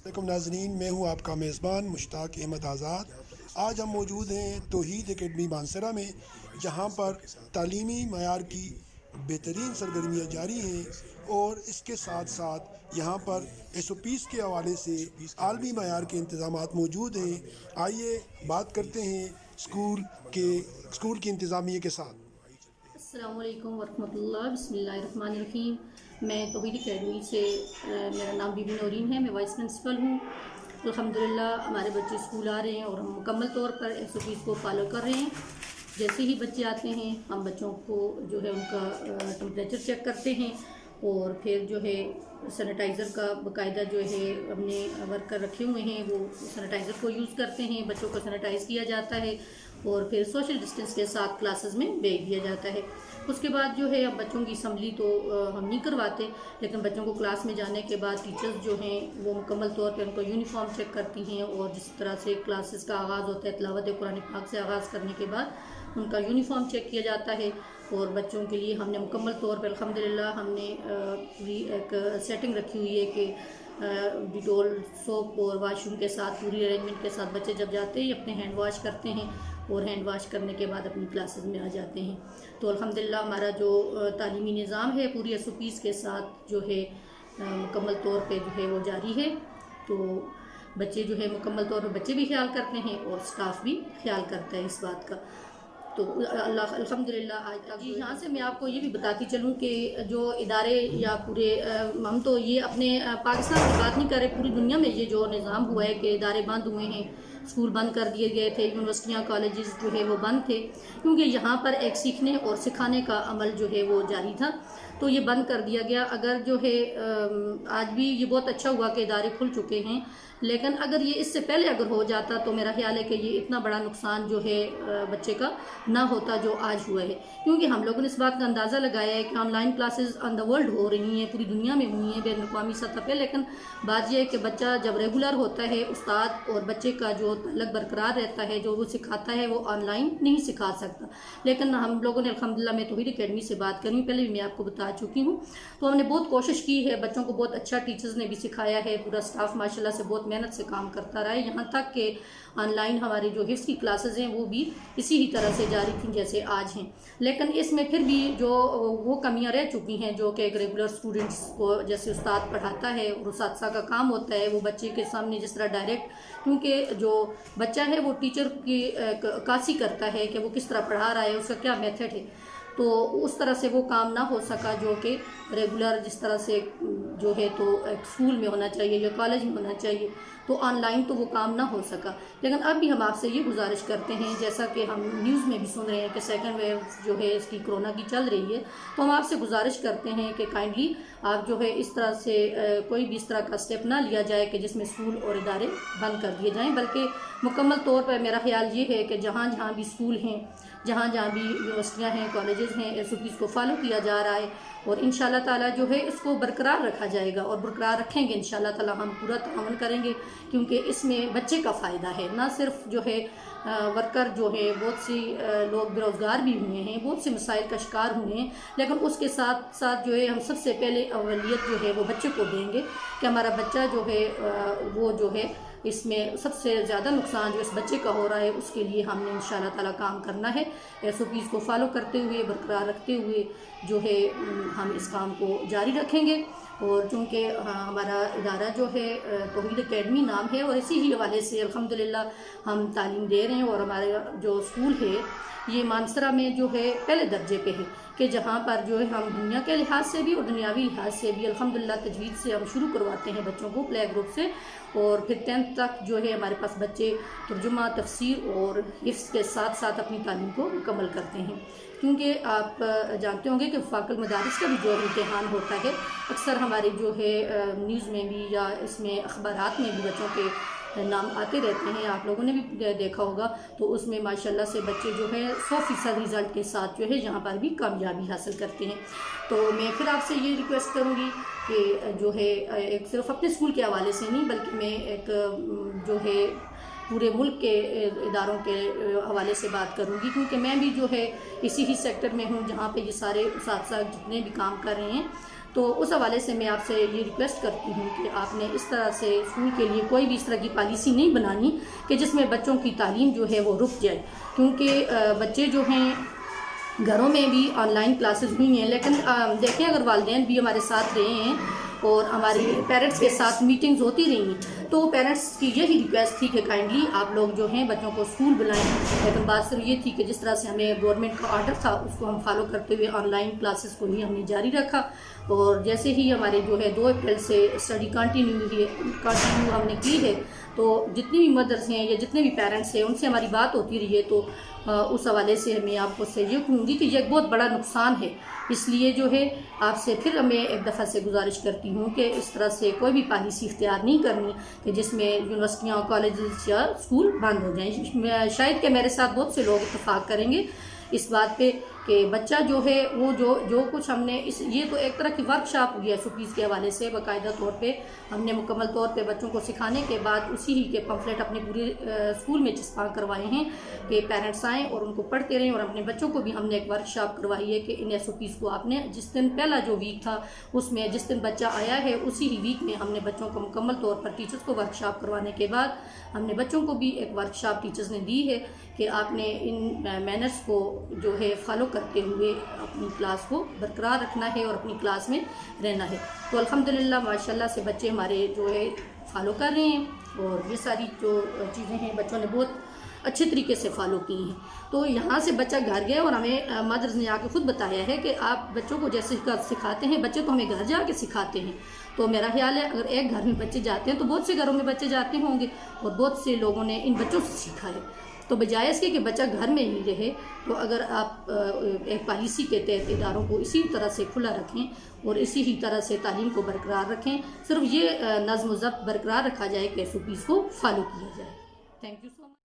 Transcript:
अस्सलाम नाज़रीन, मैं हूं आपका मेज़बान मुश्ताक अहमद आज़ाद। आज हम मौजूद हैं तौहीद एकेडमी मानसरा में, जहां पर तालीमी मयार की बेहतरीन सरगर्मियाँ जारी हैं और इसके साथ साथ यहां पर SOPs के हवाले से आलमी मयार के इंतज़ामात मौजूद हैं। आइए बात करते हैं स्कूल की इंतज़ामिया के साथ। अस्सलाम वालेकुम वरहमतुल्लाह, बिस्मिल्लाहिर्रहमानिर्रहीम। मैं तौहीद एकेडमी से मेरा नाम बीबी नौरीन है, मैं वाइस प्रिंसिपल हूँ। अल्हम्दुलिल्लाह हमारे बच्चे स्कूल आ रहे हैं और हम मुकम्मल तौर पर SOPs को फॉलो कर रहे हैं। जैसे ही बच्चे आते हैं हम बच्चों को जो है उनका टेम्परेचर चेक करते हैं और फिर जो है सैनिटाइज़र का बाकायदा जो है हमने वर्कर रखे हुए हैं, वो सैनिटाइज़र को यूज़ करते हैं। बच्चों को सैनिटाइज़ किया जाता है और फिर सोशल डिस्टेंस के साथ क्लासेस में भेज दिया जाता है। उसके बाद जो है अब बच्चों की असम्बली तो हम नहीं करवाते, लेकिन बच्चों को क्लास में जाने के बाद टीचर्स जो हैं वो मुकम्मल तौर पर उनको यूनिफॉर्म चेक करती हैं और जिस तरह से क्लासेस का आगाज़ होता है तिलावत कुरान पाक से आगाज़ करने के बाद उनका यूनिफॉर्म चेक किया जाता है। और बच्चों के लिए हमने मुकम्मल तौर पर अल्हम्दुलिल्लाह हमने पूरी एक सेटिंग रखी हुई है कि डिटोल सोप और वाशरूम के साथ पूरी अरेंजमेंट के साथ बच्चे जब जाते हैं अपने हैंड वॉश करते हैं और हैंड वॉश करने के बाद अपनी क्लासेस में आ जाते हैं। तो अल्हम्दुलिल्लाह हमारा जो तालीमी निज़ाम है पूरी SOPs के साथ जो है मुकम्मल तौर पे जो है वो जारी है। तो बच्चे जो है मुकम्मल तौर पे बच्चे भी ख्याल करते हैं और स्टाफ भी ख्याल करता है इस बात का। तो अल्हम्दुलिल्लाह आज तक यहाँ से मैं आपको ये भी बताती चलूँ कि जो इदारे या पूरे हम तो ये अपने पाकिस्तान की बात नहीं कर रहे, पूरी दुनिया में ये जो निज़ाम हुआ है कि इदारे बंद हुए हैं, स्कूल बंद कर दिए गए थे, यूनिवर्सिटियाँ कॉलेजेस जो है वो बंद थे, क्योंकि यहाँ पर एक सीखने और सिखाने का अमल जो है वो जारी था, तो ये बंद कर दिया गया। अगर जो है आज भी ये बहुत अच्छा हुआ कि इदारे खुल चुके हैं, लेकिन अगर ये इससे पहले अगर हो जाता तो मेरा ख्याल है कि ये इतना बड़ा नुकसान जो है बच्चे का ना होता जो आज हुआ है। क्योंकि हम लोगों ने इस बात का अंदाज़ा लगाया है कि online classes on the world हो रही हैं, पूरी दुनिया में हुई हैं बैनुल-अक़वामी सतह पे, लेकिन बात यह है कि बच्चा जब रेगुलर होता है उस्ताद और बच्चे का जो तल्लुक़ बरकरार रहता है, जो वो सिखाता है वो ऑनलाइन नहीं सिखा सकता। लेकिन हम लोगों ने अल्हम्दुलिल्लाह मैं तौहीद एकेडमी से बात करूँ, पहले भी मैं आपको बता चुकी हूँ, तो हमने बहुत कोशिश की है, बच्चों को बहुत अच्छा टीचर्स ने भी सिखाया है, पूरा स्टाफ माशाल्लाह से बहुत मेहनत से काम करता रहा है। यहाँ तक कि ऑनलाइन हमारे जो हिफ्ज़ की क्लासेस हैं वो भी इसी ही तरह से जारी थी जैसे आज हैं। लेकिन इसमें फिर भी जो वो कमियां रह चुकी हैं जो कि एक रेगुलर स्टूडेंट्स को जैसे उस्ताद पढ़ाता है और उस्ताद का काम होता है वो बच्चे के सामने जिस तरह डायरेक्ट, क्योंकि जो बच्चा है वो टीचर की अक्कासी करता है कि वो किस तरह पढ़ा रहा है, उसका क्या मेथड है, तो उस तरह से वो काम ना हो सका जो कि रेगुलर जिस तरह से जो है तो एक स्कूल में होना चाहिए या कॉलेज में होना चाहिए, तो ऑनलाइन तो वो काम ना हो सका। लेकिन अब भी हम आपसे ये गुजारिश करते हैं, जैसा कि हम न्यूज़ में भी सुन रहे हैं कि सेकंड वेव जो है इसकी कोरोना की चल रही है, तो हम आपसे गुजारिश करते हैं कि काइंडली आप जो है इस तरह से कोई भी इस तरह का स्टेप ना लिया जाए कि जिसमें स्कूल और इदारे बंद कर दिए जाएँ, बल्कि मुकम्मल तौर पर मेरा ख्याल ये है कि जहाँ जहाँ भी स्कूल हैं, जहाँ जहाँ भी यूनिवर्सिटियाँ हैं, कॉलेजेस हैं, SOPs को फॉलो किया जा रहा है और इंशाल्लाह ताला जो है इसको बरकरार रखा जाएगा और बरकरार रखेंगे इंशाल्लाह ताला। हम पूरा ताउन करेंगे क्योंकि इसमें बच्चे का फ़ायदा है, ना सिर्फ जो है वर्कर जो है बहुत सी लोग बेरोज़गार भी हुए हैं, बहुत से मसाइल का शिकार हुए हैं, लेकिन उसके साथ साथ जो है हम सबसे पहले अवलियत जो है वो बच्चे को देंगे कि हमारा बच्चा जो है वो जो है इसमें सबसे ज़्यादा नुकसान जो इस बच्चे का हो रहा है उसके लिए हमने इंशाल्लाह ताला काम करना है। SOPs को फॉलो करते हुए बरकरार रखते हुए जो है हम इस काम को जारी रखेंगे। और चूँकि हमारा इदारा जो है तौहीद एकेडमी नाम है और इसी ही हवाले से अल्हम्दुलिल्लाह हम तालीम दे रहे हैं और हमारा जो स्कूल है ये मानसरा में जो है पहले दर्जे पे है कि जहाँ पर जो है हम दुनिया के लिहाज से भी और दुनियावी लिहाज से भी अल्हम्दुलिल्लाह तजवीज़ से हम शुरू करवाते हैं बच्चों को प्ले ग्रुप से, और फिर 10th तक जो है हमारे पास बच्चे तर्जुमा, तफसीर और हिफ्ज़ के साथ साथ अपनी तालीम को मुकम्मल करते हैं। क्योंकि आप जानते होंगे कि वफ़ाक़ुल मदारिस का भी जो इम्तिहान होता है, अक्सर हमारे जो है न्यूज़ में भी या इसमें अखबारात में भी बच्चों के नाम आते रहते हैं, आप लोगों ने भी देखा होगा, तो उसमें माशाल्लाह से बच्चे जो है 100% रिज़ल्ट के साथ जो है यहाँ पर भी कामयाबी हासिल करते हैं। तो मैं फिर आपसे ये रिक्वेस्ट करूँगी कि जो है एक सिर्फ अपने स्कूल के हवाले से नहीं बल्कि मैं एक जो है पूरे मुल्क के इदारों के हवाले से बात करूँगी, क्योंकि मैं भी जो है इसी ही सेक्टर में हूँ जहाँ पे ये सारे साथ साथ जितने भी काम कर रहे हैं, تو اس حوالے سے میں آپ سے یہ ریکویسٹ کرتی ہوں کہ آپ نے اس طرح سے اسکول کے لیے کوئی بھی اس طرح کی پالیسی نہیں بنانی کہ جس میں بچوں کی تعلیم جو ہے وہ رک جائے، کیونکہ بچے جو ہیں گھروں میں بھی آن لائن کلاسز ہوئی ہیں، لیکن دیکھیں اگر والدین بھی ہمارے ساتھ رہے ہیں اور ہماری پیرنٹس کے ساتھ میٹنگز ہوتی رہی ہیں، تو پیرنٹس کی یہی ریکویسٹ تھی کہ کائنڈلی آپ لوگ جو ہیں بچوں کو اسکول بلائیں، لیکن بات صرف یہ تھی کہ جس طرح سے ہمیں گورنمنٹ کا آرڈر تھا اس کو ہم فالو کرتے ہوئے آن لائن کلاسز کو ہی ہم نے جاری رکھا، اور جیسے ہی ہمارے جو ہے 2 اپریل سے اسٹڈی کنٹینیو ہم نے کی ہے، تو جتنی بھی مدرس ہیں یا جتنے بھی پیرنٹس ہیں ان سے ہماری بات ہوتی رہی ہے، تو اس حوالے سے میں آپ کو سے یہ کہوں گی کہ یہ ایک بہت بڑا نقصان ہے، اس لیے جو ہے آپ سے پھر میں ایک دفعہ سے گزارش کرتی ہوں کہ اس طرح سے کوئی بھی پالیسی اختیار نہیں کرنی کہ جس میں یونیورسٹیاں کالجز یا اسکول بند ہو جائیں۔ شاید کہ میرے ساتھ بہت سے لوگ اتفاق کریں گے اس بات پہ کہ بچہ جو ہے وہ جو کچھ ہم نے یہ تو ایک طرح کی ورک شاپ ہوئی ہے سوپیز کے حوالے سے، باقاعدہ طور پہ ہم نے مکمل طور پہ بچوں کو سکھانے کے بعد اسی ہی کے پمفلٹ اپنے پورے اسکول میں چسپاں کروائے ہیں کہ پیرنٹس آئیں اور ان کو پڑھتے رہیں، اور اپنے بچوں کو بھی ہم نے ایک ورک شاپ کروائی ہے کہ ان SOPs کو آپ نے جس دن پہلا جو ویک تھا اس میں جس دن بچہ آیا ہے اسی ہی ویک میں ہم نے بچوں کو مکمل طور پر ٹیچرز کو ورک شاپ کروانے کے بعد ہم نے بچوں کو بھی ایک ورک شاپ ٹیچرز نے دی ہے کہ آپ نے ان مینرز کو جو ہے فالو کرتے ہوئے اپنی کلاس کو برقرار رکھنا ہے اور اپنی کلاس میں رہنا ہے۔ تو الحمدللہ ماشاءاللہ سے بچے ہمارے جو ہے فالو کر رہے ہیں، اور یہ ساری جو چیزیں ہیں بچوں نے بہت اچھے طریقے سے فالو کی ہیں۔ تو یہاں سے بچہ گھر گیا اور ہمیں مدرس نے آ کے خود بتایا ہے کہ آپ بچوں کو جیسے سکھاتے ہیں بچے تو ہمیں گھر جا کے سکھاتے ہیں، تو میرا خیال ہے اگر ایک گھر میں بچے جاتے ہیں تو بہت سے گھروں میں بچے جاتے ہوں گے اور بہت سے لوگوں نے ان بچوں سے سیکھا ہے، تو بجائے اس کے کہ بچہ گھر میں ہی رہے، تو اگر آپ ایک پالیسی کے تحت اداروں کو اسی طرح سے کھلا رکھیں اور اسی ہی طرح سے تعلیم کو برقرار رکھیں، صرف یہ نظم و ضبط برقرار رکھا جائے کہ SOPs کو فالو کیا جائے۔ Thank you so much.